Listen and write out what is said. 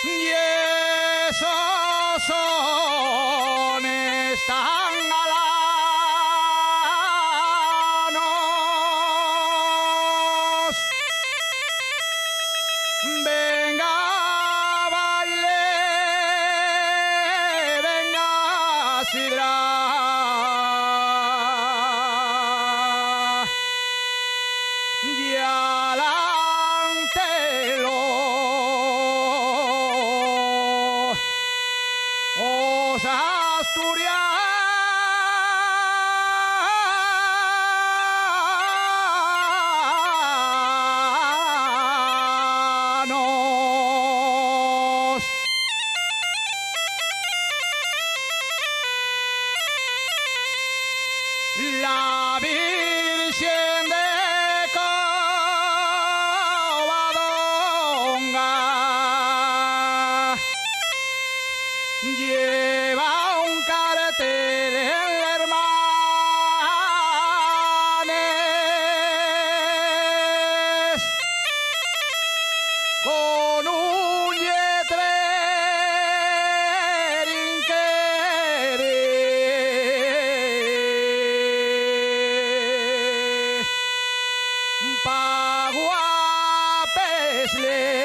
Y esos sones tan galanos, venga baile, venga sidra, y adelantelo. Os asturianos, la Virgen de Covadonga lleva un cartel en la Hermanes con un letrerín que dice pa' guapes le